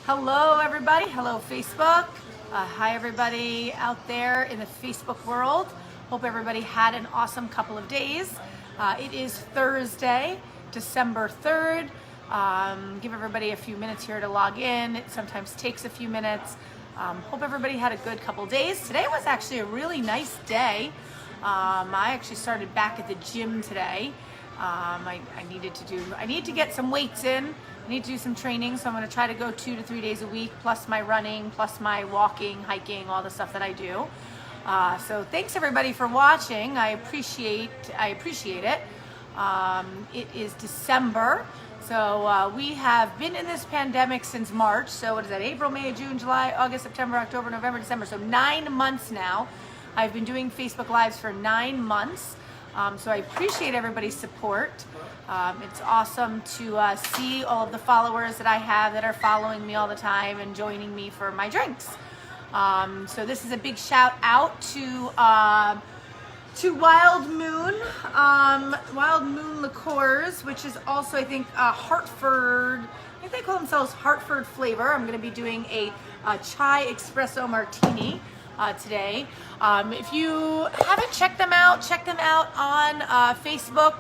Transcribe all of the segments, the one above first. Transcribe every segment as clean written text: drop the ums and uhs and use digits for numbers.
Hello everybody, hello Facebook. Hi everybody out there in the Facebook world. Hope everybody had an awesome couple of days. It is Thursday, December 3rd. Give everybody a few minutes here to log in. It sometimes takes a few minutes. Hope everybody had a good couple days. Today was actually a really nice day. I actually started back at the gym today. I need to get some weights in. I need to do some training, so I'm going to try to go 2 to 3 days a week, plus my running, plus my walking, hiking, all the stuff that I do. So thanks everybody for watching. I appreciate it. It is December, so we have been in this pandemic since March. So what is that? April, May, June, July, August, September, October, November, December. So 9 months now. I've been doing Facebook Lives for 9 months. So I appreciate everybody's support. It's awesome to see all of the followers that I have that are following me all the time and joining me for my drinks. So this is a big shout out to Wild Moon Liqueurs, which is also, I think, Hartford. I think they call themselves Hartford flavor. I'm going to be doing a chai espresso martini today. If you haven't checked them out on Facebook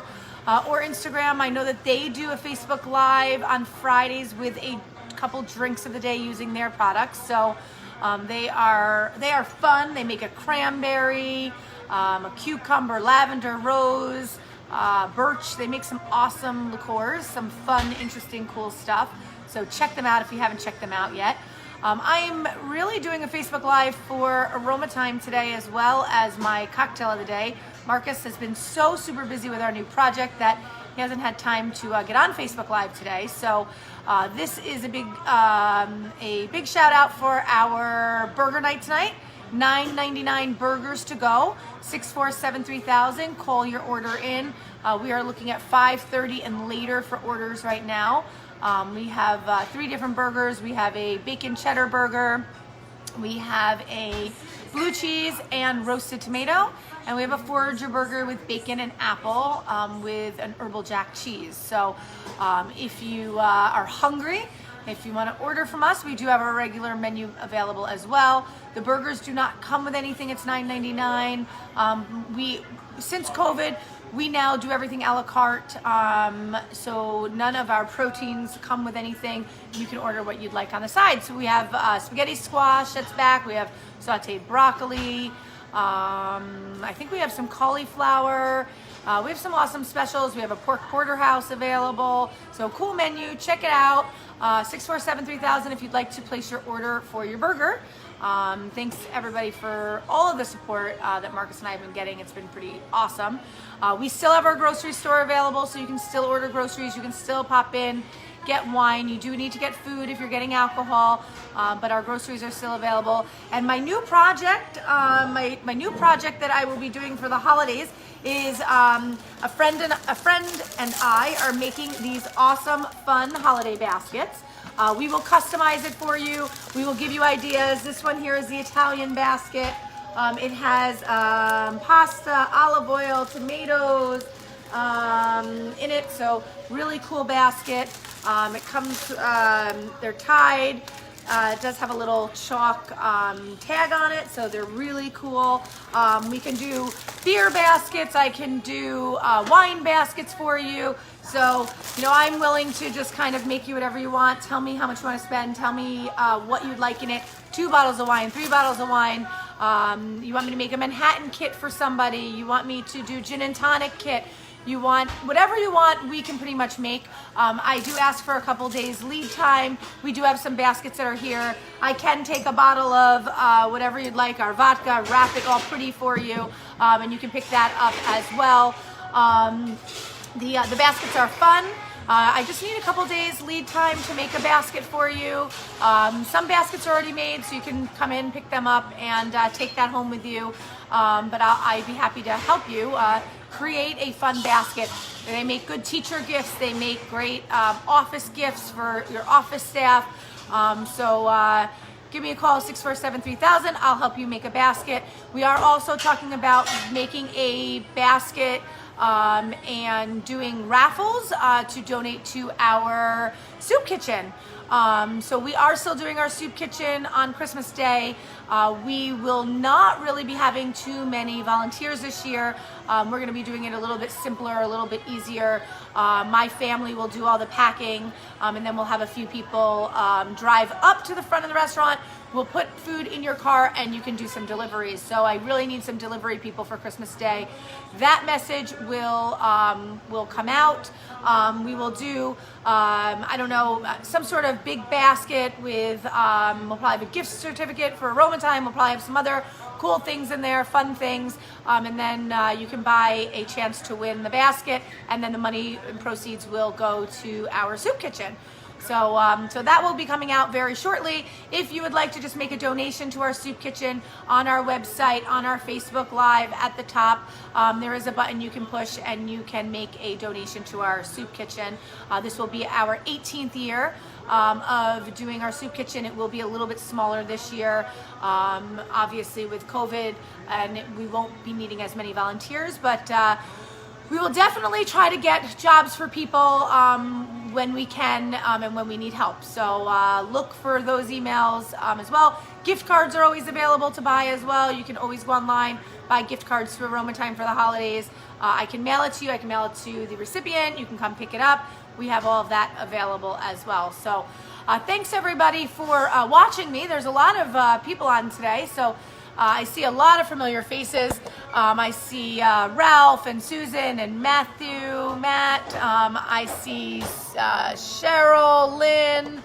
or Instagram. I know that they do a Facebook Live on Fridays with a couple drinks of the day using their products. So they are fun. They make a cranberry, a cucumber, lavender, rose, birch. They make some awesome liqueurs, some fun, interesting, cool stuff. So check them out if you haven't checked them out yet. I'm really doing a Facebook Live for Aroma Time today, as well as my cocktail of the day. Marcus has been so super busy with our new project that he hasn't had time to get on Facebook Live today. So this is a big shout out for our burger night tonight. $9.99 burgers to go. 647-3000. Call your order in. We are looking at 5:30 and later for orders right now. We have 3 different burgers. We have a bacon cheddar burger, we have a blue cheese and roasted tomato, and we have a forager burger with bacon and apple with an herbal jack cheese. So if you are hungry, if you want to order from us, we do have our regular menu available as well. The burgers do not come with anything. It's $9.99. Since COVID, we now do everything a la carte, so none of our proteins come with anything. You can order what you'd like on the side. So we have spaghetti squash that's back. We have sauteed broccoli. I think we have some cauliflower. We have some awesome specials. We have a pork porterhouse available. So cool menu. Check it out. 647-3000 if you'd like to place your order for your burger. Thanks everybody for all of the support that Marcus and I have been getting. It's been pretty awesome. We still have our grocery store available, so you can still order groceries. You can still pop in, get wine. You do need to get food if you're getting alcohol, but our groceries are still available. And my new project, my new project that I will be doing for the holidays is a friend and I are making these awesome, fun holiday baskets. We will customize it for you. We will give you ideas. This one here is the Italian basket. It has pasta, olive oil, tomatoes in it. So really cool basket. It comes, they're tied. It does have a little chalk tag on it, so they're really cool. We can do beer baskets. I can do wine baskets for you. So, I'm willing to just kind of make you whatever you want. Tell me how much you want to spend. Tell me what you'd like in it. 2 bottles of wine, 3 bottles of wine. You want me to make a Manhattan kit for somebody. You want me to do gin and tonic kit. You want whatever you want, we can pretty much make. I do ask for a couple days lead time. We do have some baskets that are here. I can take a bottle of whatever you'd like, our vodka, wrap it all pretty for you, and you can pick that up as well. The baskets are fun. I just need a couple days lead time to make a basket for you. Some baskets are already made, so you can come in, pick them up, and take that home with you. But I'd be happy to help you create a fun basket. They make good teacher gifts. They make great office gifts for your office staff. So give me a call, 647-3000. I'll help you make a basket. We are also talking about making a basket and doing raffles to donate to our soup kitchen. So we are still doing our soup kitchen on Christmas Day. We will not really be having too many volunteers this year. We're going to be doing it a little bit simpler, a little bit easier. My family will do all the packing, and then we'll have a few people drive up to the front of the restaurant. We'll put food in your car and you can do some deliveries. So I really need some delivery people for Christmas Day. That message will come out. We will do, I don't know, some sort of big basket with, we'll probably have a gift certificate for Roma Time. We'll probably have some other cool things in there, fun things. And then you can buy a chance to win the basket, and then the money and proceeds will go to our soup kitchen. So, so that will be coming out very shortly. If you would like to just make a donation to our soup kitchen, on our website, on our Facebook Live at the top, there is a button you can push and you can make a donation to our soup kitchen. This will be our 18th year of doing our soup kitchen. It will be a little bit smaller this year, obviously with COVID, and we won't be needing as many volunteers, but we will definitely try to get jobs for people when we can and when we need help. So look for those emails as well. Gift cards are always available to buy as well. You can always go online, buy gift cards for Roma Time for the holidays. I can mail it to you. I can mail it to the recipient. You can come pick it up. We have all of that available as well. So thanks everybody for watching me. There's a lot of people on today. So I see a lot of familiar faces. I see Ralph and Susan and Matthew, Matt. I see Cheryl, Lynn.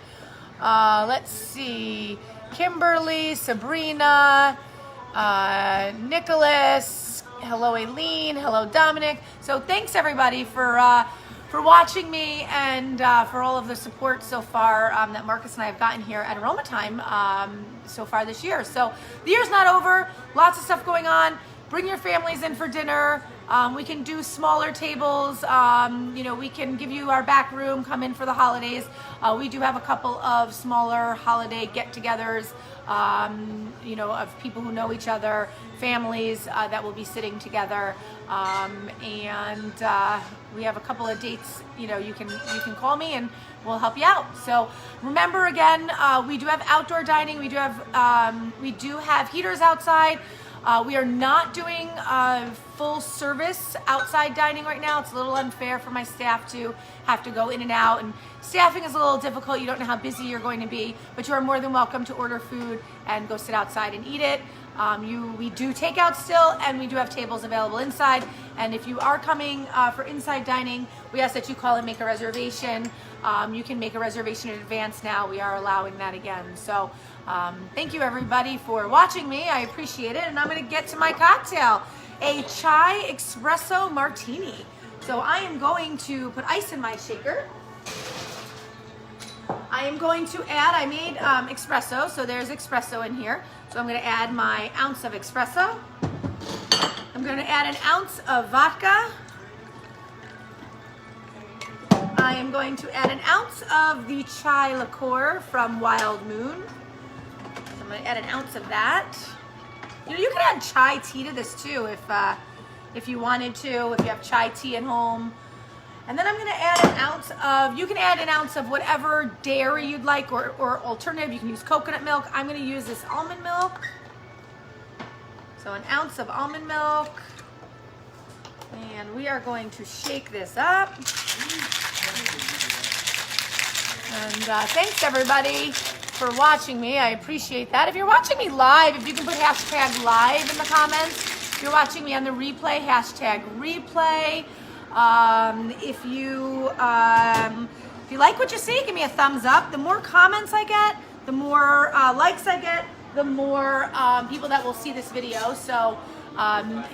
Let's see, Kimberly, Sabrina, Nicholas. Hello, Aileen. Hello, Dominic. So thanks everybody for watching me and for all of the support so far that Marcus and I have gotten here at Aroma Time so far this year. So the year's not over. Lots of stuff going on. Bring your families in for dinner. We can do smaller tables. You know, we can give you our back room. Come in for the holidays. We do have a couple of smaller holiday get-togethers. You know, of people who know each other, families that will be sitting together, and we have a couple of dates. You know, you can call me and we'll help you out. So remember again, we do have outdoor dining. We do have heaters outside. We are not doing full service outside dining right now. It's a little unfair for my staff to have to go in and out, and staffing is a little difficult. You don't know how busy you're going to be, but you are more than welcome to order food and go sit outside and eat it. We do takeout still, and we do have tables available inside. And if you are coming for inside dining, we ask that you call and make a reservation. You can make a reservation in advance now. We are allowing that again. So thank you everybody for watching me. I appreciate it. And I'm going to get to my cocktail, a chai espresso martini. So I am going to put ice in my shaker. I am going to add, I made espresso, so there's espresso in here. So I'm going to add my ounce of espresso. I'm going to add an ounce of vodka. I am going to add an ounce of the chai liqueur from Wild Moon. So I'm going to add an ounce of that. You know, you could add chai tea to this too if you wanted to, if you have chai tea at home. And then I'm going to add an ounce of, you can add an ounce of whatever dairy you'd like, or alternative. You can use coconut milk. I'm going to use this almond milk. So an ounce of almond milk. And we are going to shake this up. And thanks everybody for watching me. I appreciate that. If you're watching me live, if you can put hashtag live in the comments. If you're watching me on the replay, hashtag replay. If you like what you see, give me a thumbs up. The more comments I get, the more likes I get, the more people that will see this video. So,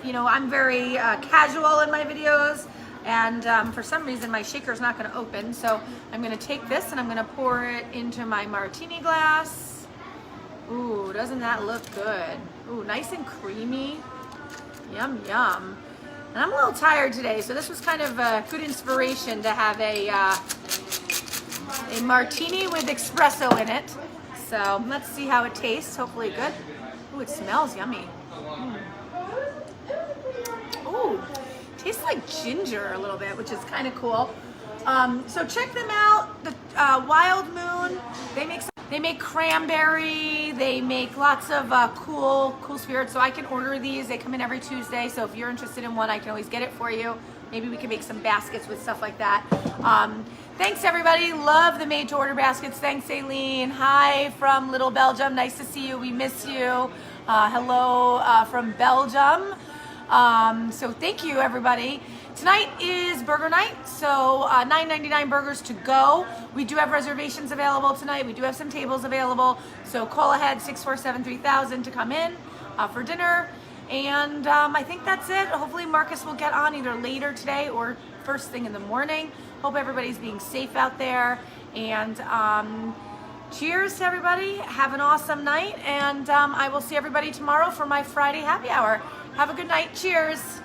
you know, I'm very casual in my videos, and for some reason my shaker's not going to open. So I'm going to take this and I'm going to pour it into my martini glass. Ooh, doesn't that look good? Ooh, nice and creamy. Yum, yum. And I'm a little tired today, so this was kind of a good inspiration to have a martini with espresso in it. So let's see how it tastes. Hopefully good. Ooh, it smells yummy. Ooh, tastes like ginger a little bit, which is kind of cool. So check them out. The Wild Moon. They make cranberry. They make lots of cool spirits. So I can order these. They come in every Tuesday. So if you're interested in one, I can always get it for you. Maybe we can make some baskets with stuff like that. Thanks everybody. Love the made to order baskets. Thanks Aileen. Hi from Little Belgium. Nice to see you. We miss you. Hello from Belgium. So thank you everybody. Tonight is burger night, so $9.99 burgers to go. We do have reservations available tonight. We do have some tables available, so call ahead 647-3000 to come in for dinner. And I think that's it. Hopefully Marcus will get on either later today or first thing in the morning. Hope everybody's being safe out there. And cheers to everybody. Have an awesome night. And I will see everybody tomorrow for my Friday happy hour. Have a good night. Cheers.